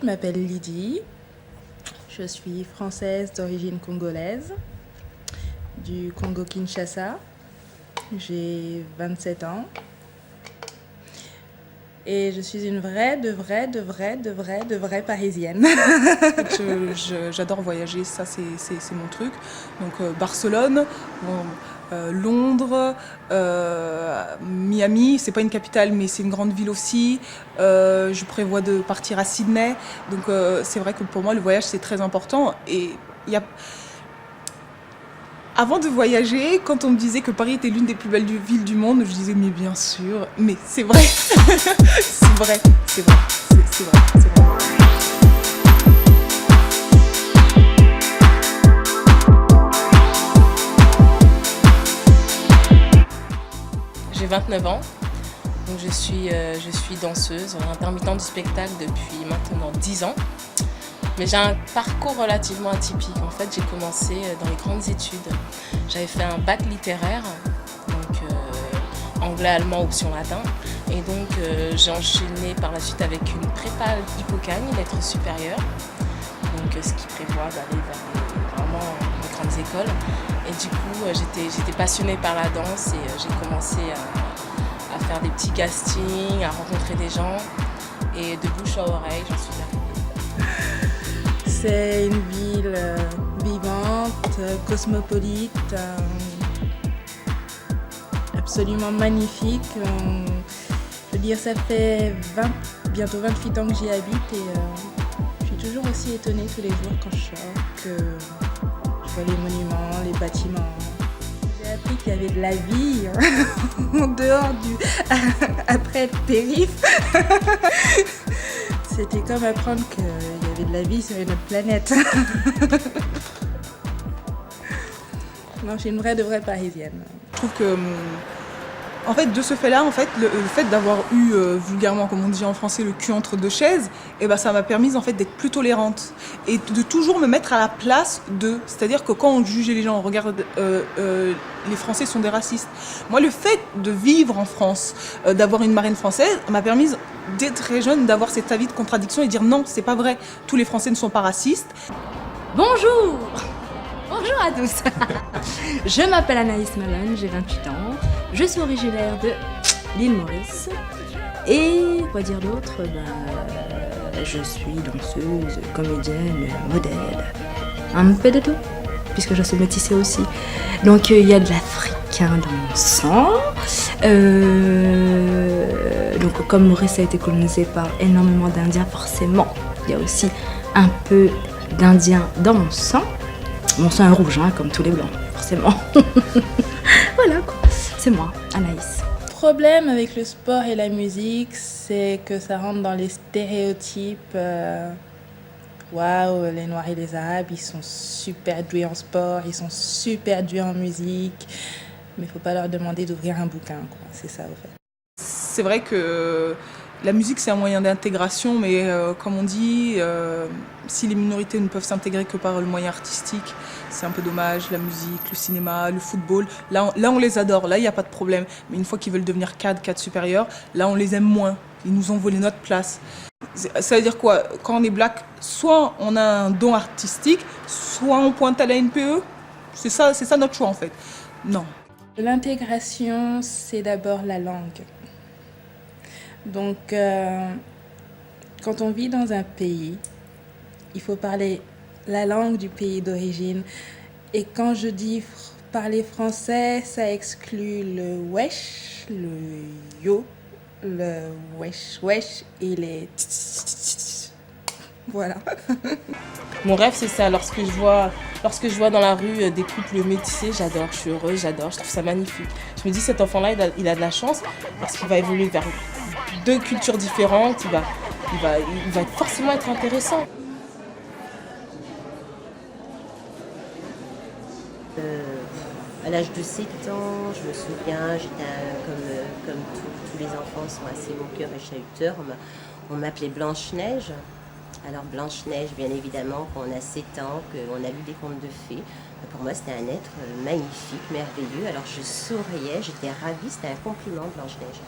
Je m'appelle Lydie, je suis française d'origine congolaise, du Congo-Kinshasa. J'ai 27 ans et je suis une vraie parisienne. J'adore voyager, ça c'est mon truc. Donc Barcelone, Londres, Miami, c'est pas une capitale mais c'est une grande ville aussi. Je prévois de partir à Sydney. Donc c'est vrai que pour moi le voyage c'est très important. Et il y a... Avant de voyager, quand on me disait que Paris était l'une des plus belles villes du monde, je disais mais bien sûr, mais c'est vrai. C'est vrai, c'est vrai, c'est vrai, c'est vrai. J'ai 29 ans, donc je suis danseuse, intermittente du spectacle depuis maintenant 10 ans. Mais j'ai un parcours relativement atypique. En fait, j'ai commencé dans les grandes études. J'avais fait un bac littéraire, donc anglais-allemand option latin. Et donc j'ai enchaîné par la suite avec une prépa Hippocagne, lettres supérieures. Donc ce qui prévoit d'aller vers vraiment les grandes écoles. Et du coup, j'étais passionnée par la danse et j'ai commencé à faire des petits castings, à rencontrer des gens. Et de bouche à oreille, j'en suis arrivée. C'est une ville vivante, cosmopolite, absolument magnifique. Je veux dire, ça fait bientôt 28 ans que j'y habite et je suis toujours aussi étonnée tous les jours quand je sors que je vois les monuments, les bâtiments. J'ai appris qu'il y avait de la vie en dehors après le périph'. C'était comme apprendre qu'il y avait de la vie sur une autre planète. Non, je suis une vraie parisienne. Je trouve que, en fait, de ce fait-là, en fait, le fait d'avoir eu, vulgairement, comme on dit en français, le cul entre deux chaises, eh ben, ça m'a permis en fait, d'être plus tolérante et de toujours me mettre à la place d'eux. C'est-à-dire que quand on jugeait les gens, on regarde, les Français sont des racistes. Moi, le fait de vivre en France, d'avoir une marraine française, m'a permis, dès très jeune, d'avoir cet avis de contradiction et dire non, c'est pas vrai, tous les Français ne sont pas racistes. Bonjour! Bonjour à tous. Je m'appelle Anaïs Malone, j'ai 28 ans. Je suis originaire de l'île Maurice. Et quoi dire d'autre? Je suis danseuse, comédienne, modèle. Un peu de tout, puisque je suis métissée aussi. Donc il y a de l'africain dans mon sang. Donc comme Maurice a été colonisé par énormément d'Indiens, forcément, il y a aussi un peu d'Indiens dans mon sang. Mon sang est rouge, hein, comme tous les blancs, forcément. Voilà, quoi. C'est moi, Anaïs. Le problème avec le sport et la musique, c'est que ça rentre dans les stéréotypes. Waouh, les Noirs et les Arabes, ils sont super doués en sport, ils sont super doués en musique. Mais il ne faut pas leur demander d'ouvrir un bouquin, quoi. C'est ça, au fait. C'est vrai que la musique, c'est un moyen d'intégration, mais comme on dit, si les minorités ne peuvent s'intégrer que par le moyen artistique, c'est un peu dommage. La musique, le cinéma, le football, là on les adore, là il n'y a pas de problème. Mais une fois qu'ils veulent devenir cadre supérieur, là on les aime moins. Ils nous ont volé notre place. Ça veut dire quoi? Quand on est black, soit on a un don artistique, soit on pointe à la NPE. C'est ça notre choix en fait. Non. L'intégration, c'est d'abord la langue. Donc, quand on vit dans un pays, il faut parler la langue du pays d'origine. Et quand je dis parler français, ça exclut le wesh, le yo, le wesh et les voilà. Mon rêve, c'est ça. Lorsque je vois dans la rue des couples métissés, j'adore, je suis heureuse, j'adore, je trouve ça magnifique. Je me dis, cet enfant-là, il a de la chance parce qu'il va évoluer vers deux cultures différentes, il va forcément être intéressant. À l'âge de 7 ans, je me souviens, comme tous les enfants sont assez moqueurs et chahuteurs, on m'appelait Blanche-Neige. Alors Blanche-Neige, bien évidemment, quand on a 7 ans, qu'on a lu des contes de fées, pour moi c'était un être magnifique, merveilleux. Alors je souriais, j'étais ravie, c'était un compliment Blanche-Neige.